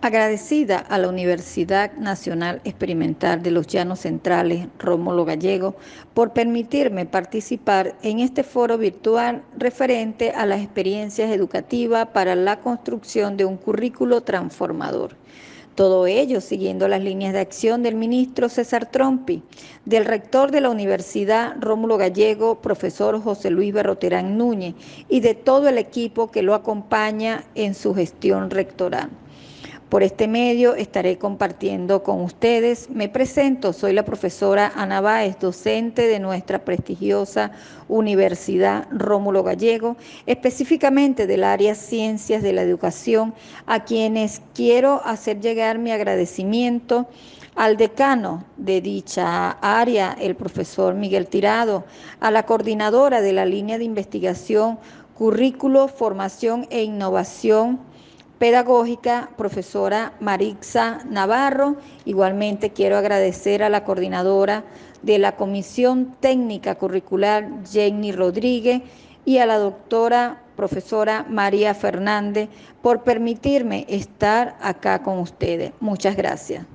Agradecida a la Universidad Nacional Experimental de los Llanos Centrales, Rómulo Gallego, por permitirme participar en este foro virtual referente a las experiencias educativas para la construcción de un currículo transformador. Todo ello siguiendo las líneas de acción del ministro César Trompi, del rector de la Universidad Rómulo Gallego, profesor José Luis Berroterán Núñez, y de todo el equipo que lo acompaña en su gestión rectoral. Por este medio estaré compartiendo con ustedes. Me presento, soy la profesora Ana Báez, docente de nuestra prestigiosa Universidad Rómulo Gallego, específicamente del área Ciencias de la Educación, a quienes quiero hacer llegar mi agradecimiento al decano de dicha área, el profesor Miguel Tirado, a la coordinadora de la línea de investigación, currículo, formación e innovación pedagógica, profesora Marixa Navarro. Igualmente quiero agradecer a la coordinadora de la Comisión Técnica Curricular, Jenny Rodríguez, y a la doctora profesora María Fernández por permitirme estar acá con ustedes. Muchas gracias.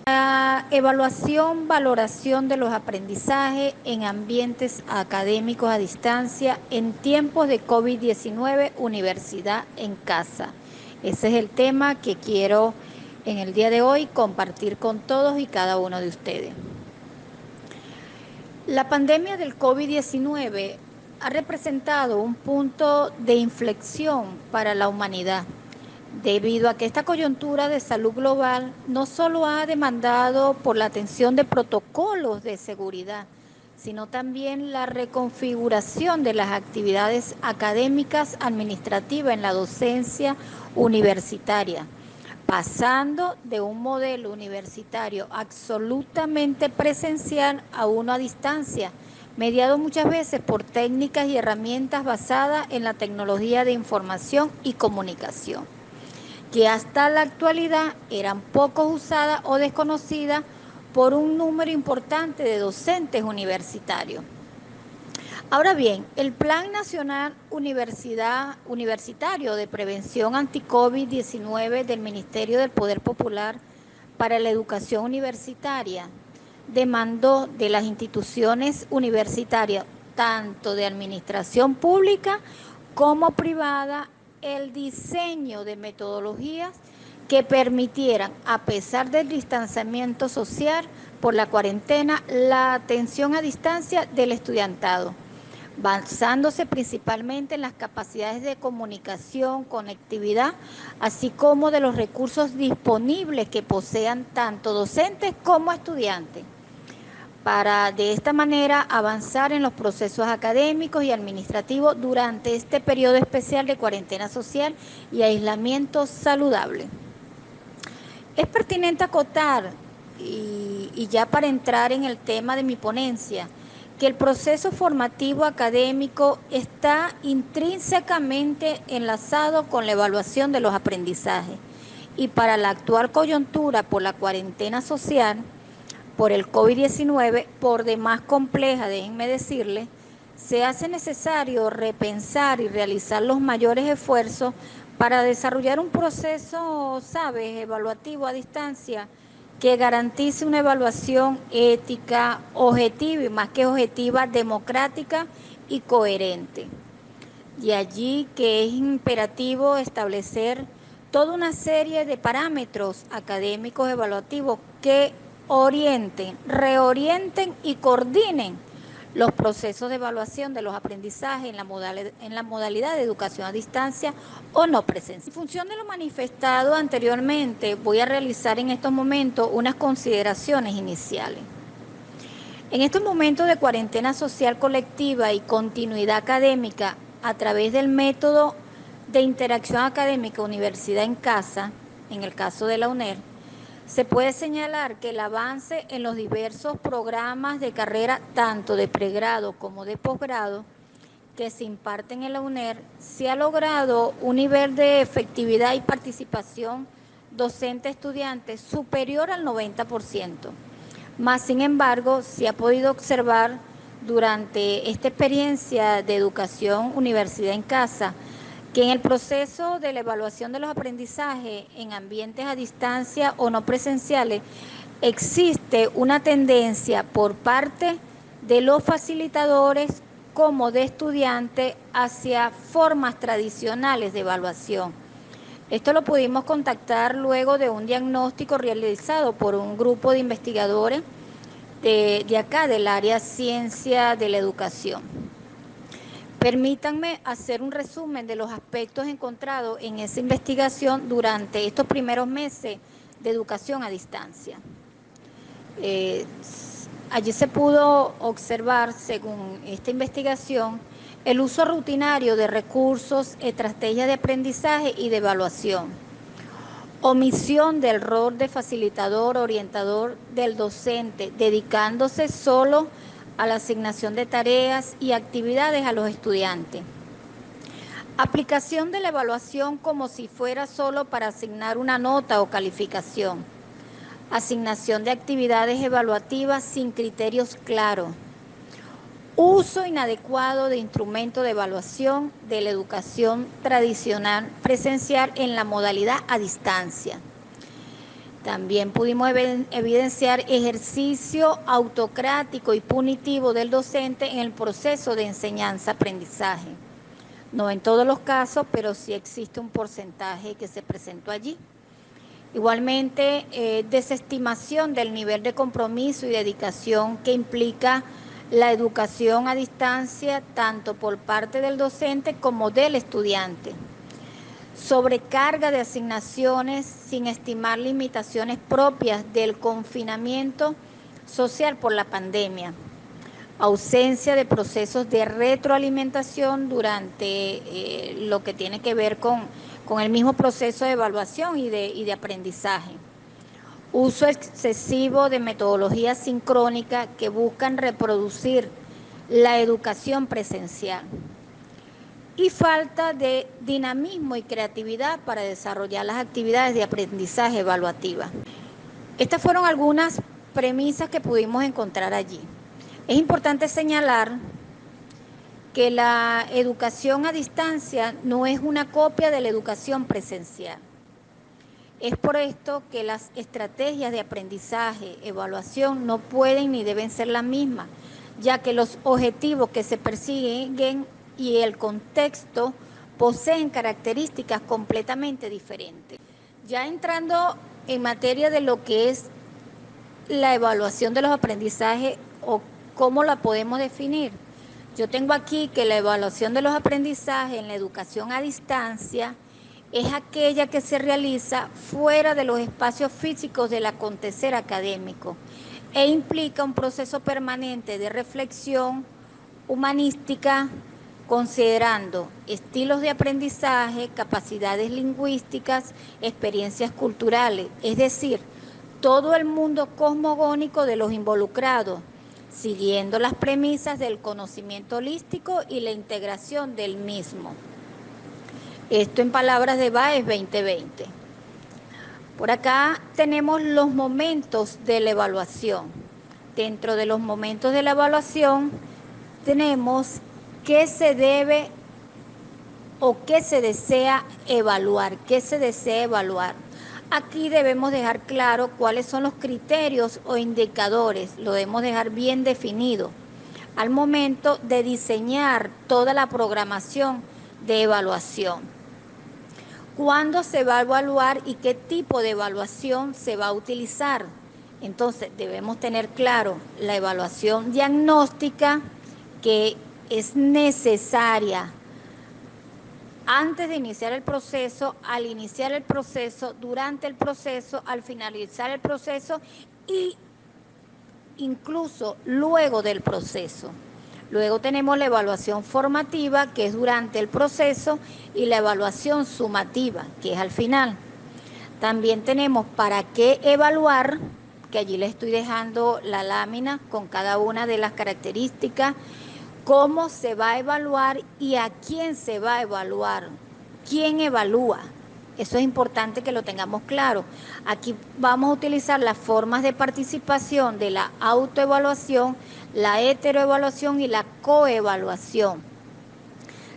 La evaluación, valoración de los aprendizajes en ambientes académicos a distancia en tiempos de COVID-19, universidad en casa. Ese es el tema que quiero en el día de hoy compartir con todos y cada uno de ustedes. La pandemia del COVID-19 ha representado un punto de inflexión para la humanidad, debido a que esta coyuntura de salud global no solo ha demandado por la atención de protocolos de seguridad, sino también la reconfiguración de las actividades académicas administrativas en la docencia universitaria, pasando de un modelo universitario absolutamente presencial a uno a distancia, mediado muchas veces por técnicas y herramientas basadas en la tecnología de información y comunicación, que hasta la actualidad eran poco usadas o desconocidas por un número importante de docentes universitarios. Ahora bien, el Plan Nacional Universitario de Prevención Anti-COVID-19 del Ministerio del Poder Popular para la Educación Universitaria demandó de las instituciones universitarias, tanto de administración pública como privada, el diseño de metodologías que permitieran, a pesar del distanciamiento social por la cuarentena, la atención a distancia del estudiantado, basándose principalmente en las capacidades de comunicación, conectividad, así como de los recursos disponibles que posean tanto docentes como estudiantes, para de esta manera avanzar en los procesos académicos y administrativos durante este periodo especial de cuarentena social y aislamiento saludable. Es pertinente acotar, y ya para entrar en el tema de mi ponencia, que el proceso formativo académico está intrínsecamente enlazado con la evaluación de los aprendizajes. Y para la actual coyuntura por la cuarentena social, por el COVID-19, por demás compleja, déjenme decirles, se hace necesario repensar y realizar los mayores esfuerzos para desarrollar un proceso, evaluativo a distancia que garantice una evaluación ética, objetiva y más que objetiva, democrática y coherente. De allí que es imperativo establecer toda una serie de parámetros académicos evaluativos que orienten, reorienten y coordinen los procesos de evaluación de los aprendizajes en la modalidad de educación a distancia o no presencial. En función de lo manifestado anteriormente, voy a realizar en estos momentos unas consideraciones iniciales. En estos momentos de cuarentena social colectiva y continuidad académica a través del método de interacción académica universidad en casa, en el caso de la UNER, se puede señalar que el avance en los diversos programas de carrera, tanto de pregrado como de posgrado, que se imparten en la UNER, se ha logrado un nivel de efectividad y participación docente-estudiante superior al 90%. Más sin embargo, se ha podido observar durante esta experiencia de educación universidad en casa que en el proceso de la evaluación de los aprendizajes en ambientes a distancia o no presenciales existe una tendencia por parte de los facilitadores como de estudiantes hacia formas tradicionales de evaluación. Esto lo pudimos contactar luego de un diagnóstico realizado por un grupo de investigadores de acá, del área ciencia de la educación. Permítanme hacer un resumen de los aspectos encontrados en esa investigación durante estos primeros meses de educación a distancia. Allí se pudo observar, según esta investigación, el uso rutinario de recursos, estrategias de aprendizaje y de evaluación. Omisión del rol de facilitador, orientador del docente, dedicándose solo a la asignación de tareas y actividades a los estudiantes. Aplicación de la evaluación como si fuera solo para asignar una nota o calificación. Asignación de actividades evaluativas sin criterios claros. Uso inadecuado de instrumentos de evaluación de la educación tradicional presencial en la modalidad a distancia. También pudimos evidenciar ejercicio autocrático y punitivo del docente en el proceso de enseñanza-aprendizaje. No en todos los casos, pero sí existe un porcentaje que se presentó allí. Igualmente, desestimación del nivel de compromiso y dedicación que implica la educación a distancia, tanto por parte del docente como del estudiante. Sobrecarga de asignaciones sin estimar limitaciones propias del confinamiento social por la pandemia. Ausencia de procesos de retroalimentación durante lo que tiene que ver con el mismo proceso de evaluación y de aprendizaje. Uso excesivo de metodologías sincrónicas que buscan reproducir la educación presencial. Y falta de dinamismo y creatividad para desarrollar las actividades de aprendizaje evaluativa. Estas fueron algunas premisas que pudimos encontrar allí. Es importante señalar que la educación a distancia no es una copia de la educación presencial. Es por esto que las estrategias de aprendizaje, evaluación no pueden ni deben ser las mismas, ya que los objetivos que se persiguen y el contexto poseen características completamente diferentes. Ya entrando en materia de lo que es la evaluación de los aprendizajes o cómo la podemos definir. Yo tengo aquí que la evaluación de los aprendizajes en la educación a distancia es aquella que se realiza fuera de los espacios físicos del acontecer académico e implica un proceso permanente de reflexión humanística, considerando estilos de aprendizaje, capacidades lingüísticas, experiencias culturales, es decir, todo el mundo cosmogónico de los involucrados, siguiendo las premisas del conocimiento holístico y la integración del mismo. Esto en palabras de Baez 2020. Por acá tenemos los momentos de la evaluación. Dentro de los momentos de la evaluación tenemos qué se debe o qué se desea evaluar, qué se desea evaluar. Aquí debemos dejar claro cuáles son los criterios o indicadores, lo debemos dejar bien definido al momento de diseñar toda la programación de evaluación. ¿Cuándo se va a evaluar y qué tipo de evaluación se va a utilizar? Entonces debemos tener claro la evaluación diagnóstica, que es necesaria antes de iniciar el proceso, al iniciar el proceso, durante el proceso, al finalizar el proceso y incluso luego del proceso. Luego tenemos la evaluación formativa, que es durante el proceso, y la evaluación sumativa, que es al final. También tenemos para qué evaluar, que allí les estoy dejando la lámina con cada una de las características, cómo se va a evaluar y a quién se va a evaluar, quién evalúa. Eso es importante que lo tengamos claro. Aquí vamos a utilizar las formas de participación de la autoevaluación, la heteroevaluación y la coevaluación.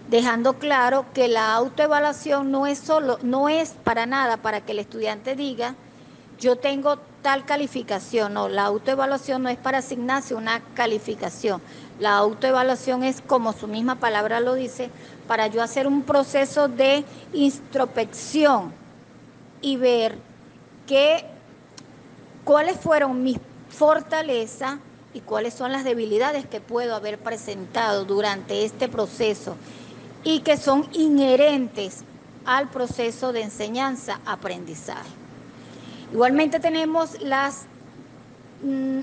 dejando claro que la autoevaluación no es para nada para que el estudiante diga yo tengo tal calificación. No, la autoevaluación no es para asignarse una calificación. La autoevaluación es, como su misma palabra lo dice, para yo hacer un proceso de introspección y ver cuáles fueron mis fortalezas y cuáles son las debilidades que puedo haber presentado durante este proceso y que son inherentes al proceso de enseñanza-aprendizaje. Igualmente tenemos las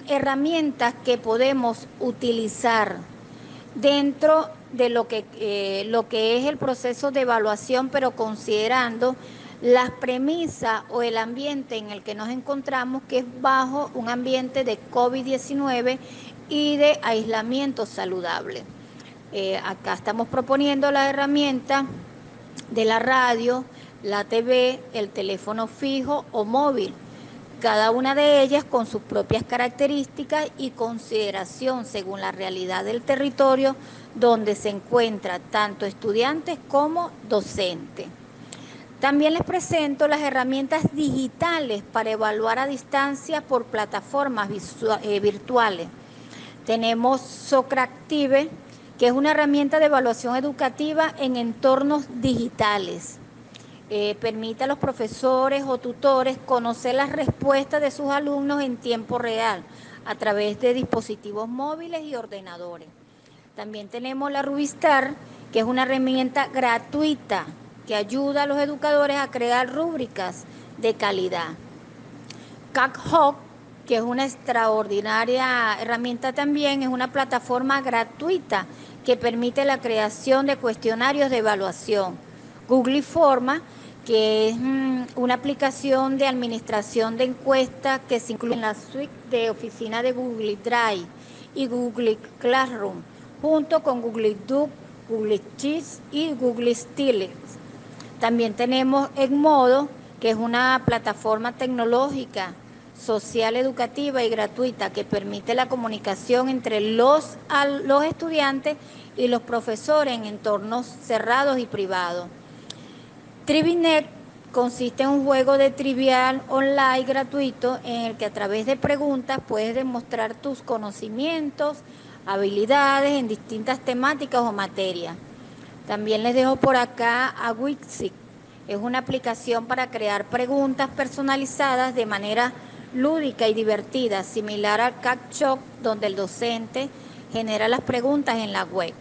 herramientas que podemos utilizar dentro de lo que es el proceso de evaluación, pero considerando las premisas o el ambiente en el que nos encontramos, que es bajo un ambiente de COVID-19 y de aislamiento saludable. Acá estamos proponiendo la herramienta de la radio, la TV, el teléfono fijo o móvil, cada una de ellas con sus propias características y consideración según la realidad del territorio donde se encuentra tanto estudiantes como docentes. También les presento las herramientas digitales para evaluar a distancia por plataformas virtuales. Tenemos Socractive, que es una herramienta de evaluación educativa en entornos digitales. Permite a los profesores o tutores conocer las respuestas de sus alumnos en tiempo real a través de dispositivos móviles y ordenadores. También tenemos la Rubistar, que es una herramienta gratuita que ayuda a los educadores a crear rúbricas de calidad. CACHOC, que es una extraordinaria herramienta también, es una plataforma gratuita que permite la creación de cuestionarios de evaluación. Google Forma, que es una aplicación de administración de encuestas que se incluye en la suite de oficina de Google Drive y Google Classroom, junto con Google Doc, Google Sheets y Google Slides. También tenemos Edmodo, que es una plataforma tecnológica, social, educativa y gratuita que permite la comunicación entre los estudiantes y los profesores en entornos cerrados y privados. Trivinet consiste en un juego de trivial online gratuito en el que a través de preguntas puedes demostrar tus conocimientos, habilidades en distintas temáticas o materias. También les dejo por acá a Wixit. Es una aplicación para crear preguntas personalizadas de manera lúdica y divertida, similar al CACHOC, donde el docente genera las preguntas en la web.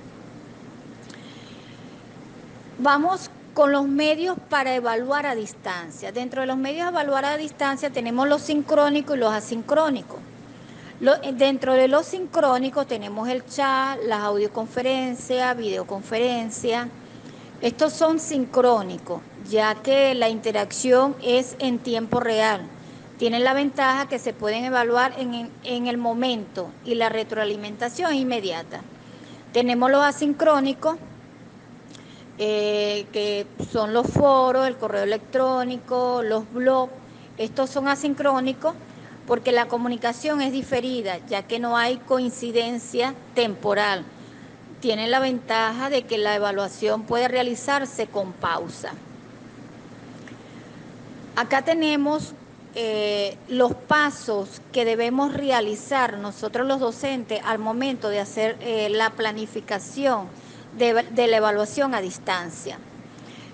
Vamos con los medios para evaluar a distancia. Dentro de los medios de evaluar a distancia tenemos los sincrónicos y los asincrónicos. Dentro de los sincrónicos tenemos el chat, las audioconferencias, videoconferencias. Estos son sincrónicos, ya que la interacción es en tiempo real. Tienen la ventaja que se pueden evaluar en el momento y la retroalimentación es inmediata. Tenemos los asincrónicos, que son los foros, el correo electrónico, los blogs. Estos son asincrónicos porque la comunicación es diferida, ya que no hay coincidencia temporal. Tienen la ventaja de que la evaluación puede realizarse con pausa. Acá tenemos los pasos que debemos realizar nosotros los docentes al momento de hacer la planificación de la evaluación a distancia.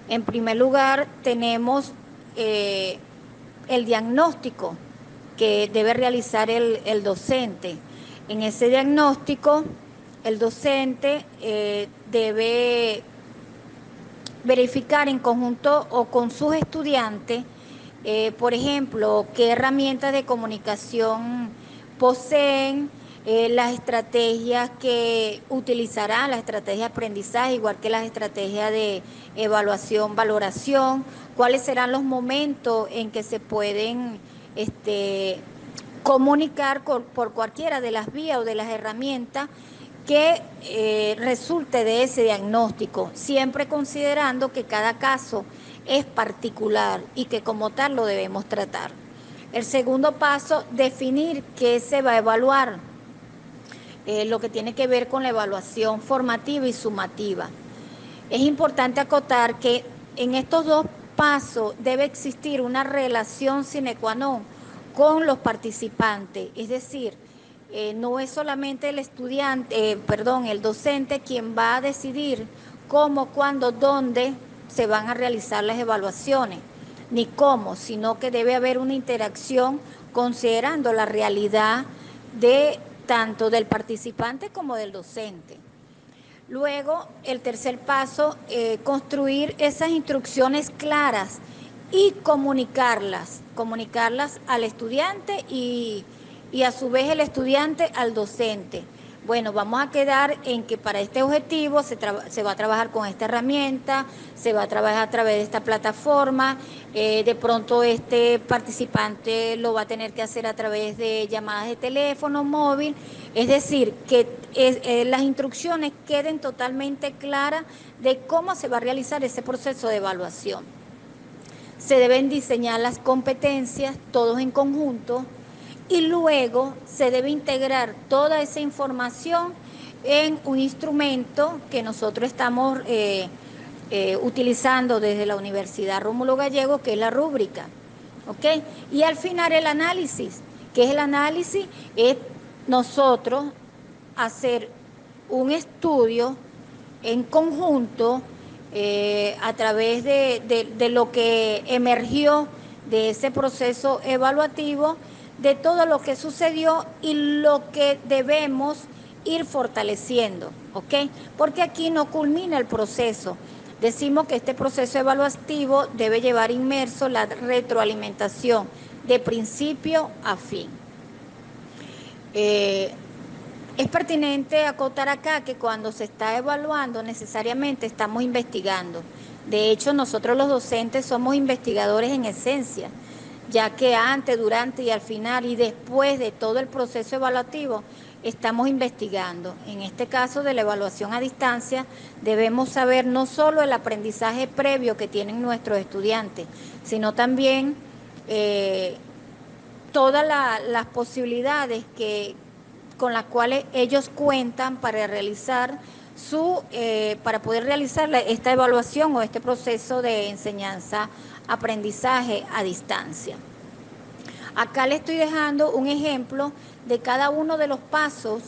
En primer lugar, tenemos el diagnóstico que debe realizar el docente. En ese diagnóstico, el docente debe verificar en conjunto o con sus estudiantes, por ejemplo, qué herramientas de comunicación poseen, las estrategias que utilizarán, las estrategias de aprendizaje, igual que las estrategias de evaluación, valoración, cuáles serán los momentos en que se pueden comunicar por cualquiera de las vías o de las herramientas que resulte de ese diagnóstico, siempre considerando que cada caso es particular y que como tal lo debemos tratar. El segundo paso, definir qué se va a evaluar, lo que tiene que ver con la evaluación formativa y sumativa. Es importante acotar que en estos dos pasos debe existir una relación sine qua non con los participantes, es decir, no es solamente el estudiante, el docente quien va a decidir cómo, cuándo, dónde se van a realizar las evaluaciones, ni cómo, sino que debe haber una interacción considerando la realidad de tanto del participante como del docente. Luego, el tercer paso, construir esas instrucciones claras y comunicarlas al estudiante y a su vez el estudiante al docente. Bueno, vamos a quedar en que para este objetivo se va a trabajar con esta herramienta, se va a trabajar a través de esta plataforma, de pronto este participante lo va a tener que hacer a través de llamadas de teléfono móvil, es decir, que las instrucciones queden totalmente claras de cómo se va a realizar ese proceso de evaluación. Se deben diseñar las competencias, todos en conjunto, y luego se debe integrar toda esa información en un instrumento que nosotros estamos utilizando desde la Universidad Rómulo Gallego, que es la rúbrica. ¿Ok? Y al final el análisis, que es el análisis, es nosotros hacer un estudio en conjunto a través de lo que emergió de ese proceso evaluativo, de todo lo que sucedió y lo que debemos ir fortaleciendo, ¿ok? Porque aquí no culmina el proceso. Decimos que este proceso evaluativo debe llevar inmerso la retroalimentación de principio a fin. Es pertinente acotar acá que cuando se está evaluando necesariamente estamos investigando. De hecho, nosotros los docentes somos investigadores en esencia, ya que antes, durante y al final y después de todo el proceso evaluativo estamos investigando. En este caso de la evaluación a distancia, debemos saber no solo el aprendizaje previo que tienen nuestros estudiantes, sino también todas las posibilidades con las cuales ellos cuentan para realizar para poder realizar esta evaluación o este proceso de enseñanza-aprendizaje a distancia. Acá le estoy dejando un ejemplo de cada uno de los pasos,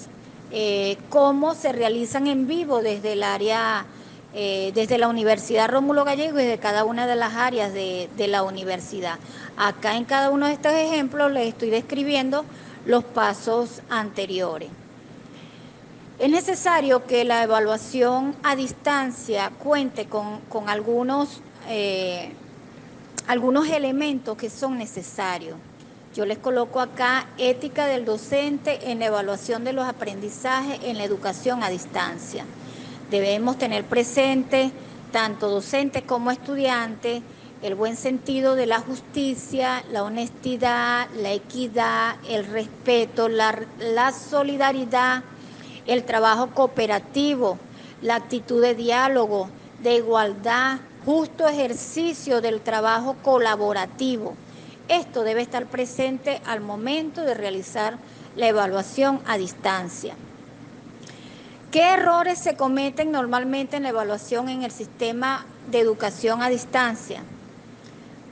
cómo se realizan en vivo desde el área, desde la Universidad Rómulo Gallego y de cada una de las áreas de la universidad. Acá en cada uno de estos ejemplos les estoy describiendo los pasos anteriores. Es necesario que la evaluación a distancia cuente con algunos elementos que son necesarios. Yo les coloco acá ética del docente en la evaluación de los aprendizajes en la educación a distancia. Debemos tener presente, tanto docentes como estudiantes, el buen sentido de la justicia, la honestidad, la equidad, el respeto, la solidaridad, el trabajo cooperativo, la actitud de diálogo, de igualdad, justo ejercicio del trabajo colaborativo. Esto debe estar presente al momento de realizar la evaluación a distancia. ¿Qué errores se cometen normalmente en la evaluación en el sistema de educación a distancia?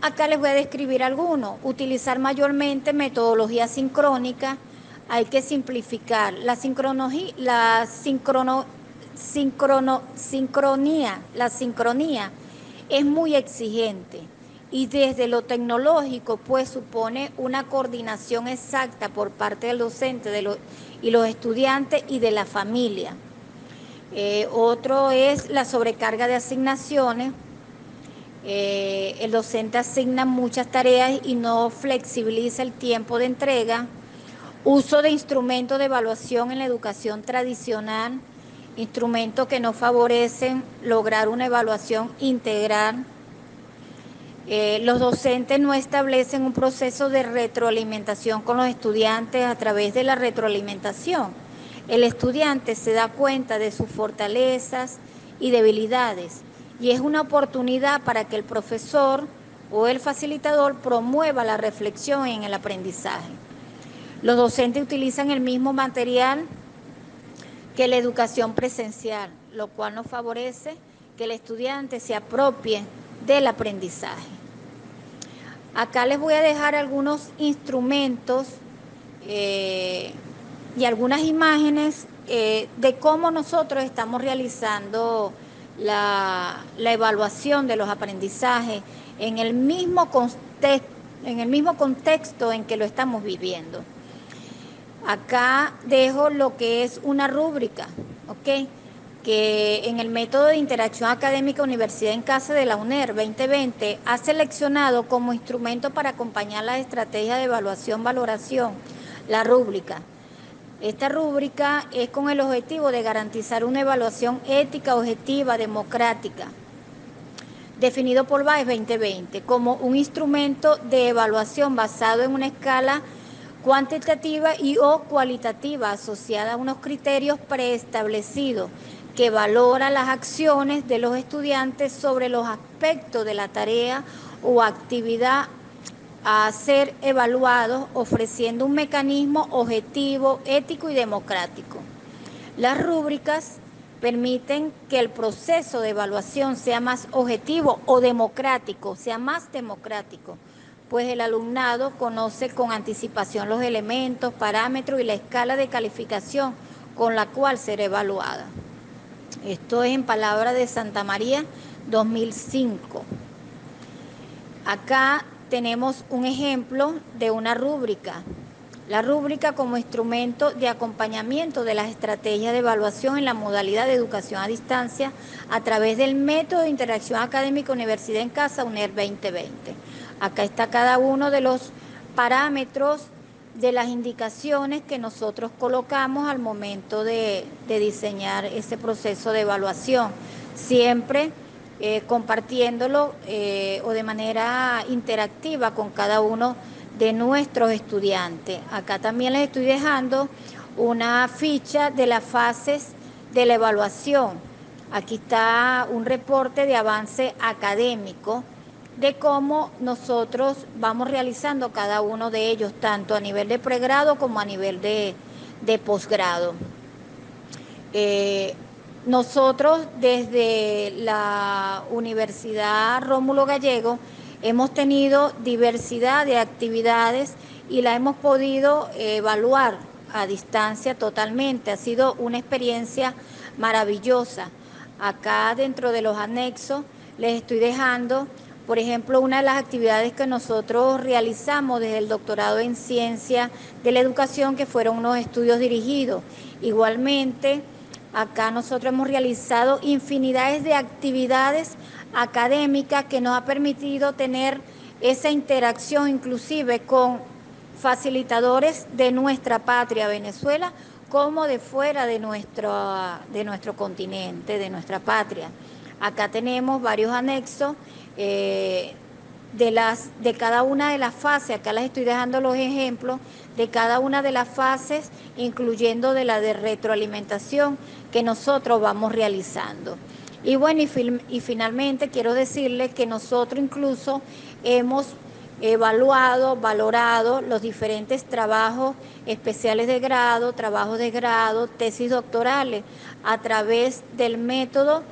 Acá les voy a describir algunos. Utilizar mayormente metodología sincrónica. Hay que simplificar. La sincronía es muy exigente y desde lo tecnológico pues supone una coordinación exacta por parte del docente y los estudiantes y de la familia. Otro es la sobrecarga de asignaciones. El docente asigna muchas tareas y no flexibiliza el tiempo de entrega. Uso de instrumentos de evaluación en la educación tradicional, instrumentos que no favorecen lograr una evaluación integral. Los docentes no establecen un proceso de retroalimentación con los estudiantes a través de la retroalimentación. El estudiante se da cuenta de sus fortalezas y debilidades y es una oportunidad para que el profesor o el facilitador promueva la reflexión en el aprendizaje. Los docentes utilizan el mismo material que la educación presencial, lo cual nos favorece que el estudiante se apropie del aprendizaje. Acá les voy a dejar algunos instrumentos y algunas imágenes de cómo nosotros estamos realizando la evaluación de los aprendizajes en el mismo contexto en que lo estamos viviendo. Acá dejo lo que es una rúbrica, ¿ok? Que en el método de interacción académica Universidad en Casa de la UNER 2020 ha seleccionado como instrumento para acompañar las estrategias de evaluación-valoración la rúbrica. Esta rúbrica es con el objetivo de garantizar una evaluación ética, objetiva, democrática, definido por BAES 2020 como un instrumento de evaluación basado en una escala cuantitativa y o cualitativa asociada a unos criterios preestablecidos que valora las acciones de los estudiantes sobre los aspectos de la tarea o actividad a ser evaluados, ofreciendo un mecanismo objetivo, ético y democrático. Las rúbricas permiten que el proceso de evaluación sea más objetivo o democrático, sea más democrático, pues el alumnado conoce con anticipación los elementos, parámetros y la escala de calificación con la cual será evaluada. Esto es en palabras de Santa María 2005. Acá tenemos un ejemplo de una rúbrica. La rúbrica como instrumento de acompañamiento de las estrategias de evaluación en la modalidad de educación a distancia a través del método de interacción académica Universidad en Casa UNER 2020. Acá está cada uno de los parámetros de las indicaciones que nosotros colocamos al momento de diseñar ese proceso de evaluación. Siempre compartiéndolo o de manera interactiva con cada uno de nuestros estudiantes. Acá también les estoy dejando una ficha de las fases de la evaluación. Aquí está un reporte de avance académico de cómo nosotros vamos realizando cada uno de ellos, tanto a nivel de pregrado como a nivel de posgrado. Nosotros desde la Universidad Rómulo Gallego hemos tenido diversidad de actividades y la hemos podido evaluar a distancia totalmente. Ha sido una experiencia maravillosa. Acá dentro de los anexos les estoy dejando, por ejemplo, una de las actividades que nosotros realizamos desde el doctorado en Ciencia de la Educación, que fueron unos estudios dirigidos. Igualmente, acá nosotros hemos realizado infinidades de actividades académicas que nos ha permitido tener esa interacción inclusive con facilitadores de nuestra patria, Venezuela, como de fuera de nuestro continente, de nuestra patria. Acá tenemos varios anexos de cada una de las fases. Acá les estoy dejando los ejemplos de cada una de las fases, incluyendo de la de retroalimentación que nosotros vamos realizando. Y bueno, y finalmente quiero decirles que nosotros incluso hemos evaluado, valorado los diferentes trabajos especiales de grado, trabajos de grado, tesis doctorales, a través del método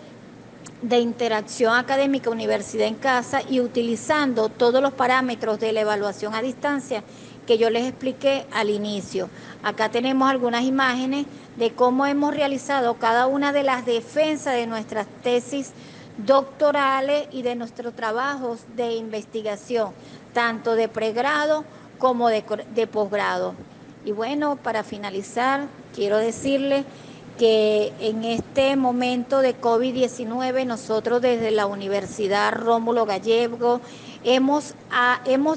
de interacción académica Universidad en Casa y utilizando todos los parámetros de la evaluación a distancia que yo les expliqué al inicio. Acá tenemos algunas imágenes de cómo hemos realizado cada una de las defensas de nuestras tesis doctorales y de nuestros trabajos de investigación, tanto de pregrado como de posgrado. Y bueno, para finalizar, quiero decirles que en este momento de COVID-19 nosotros desde la Universidad Rómulo Gallego hemos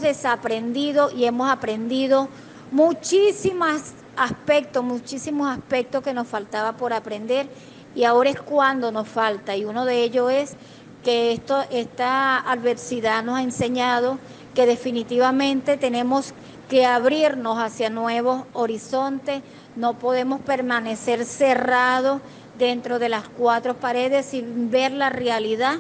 desaprendido y hemos aprendido muchísimos aspectos que nos faltaba por aprender y ahora es cuando nos falta, y uno de ellos es que esta adversidad nos ha enseñado que definitivamente tenemos que abrirnos hacia nuevos horizontes. No podemos permanecer cerrados dentro de las cuatro paredes sin ver la realidad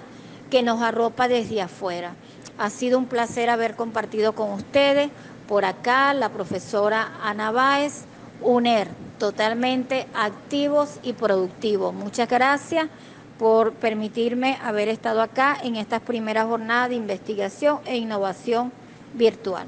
que nos arropa desde afuera. Ha sido un placer haber compartido con ustedes. Por acá, la profesora Ana Báez, UNER, totalmente activos y productivos. Muchas gracias. por permitirme haber estado acá en estas primeras jornadas de investigación e innovación virtual.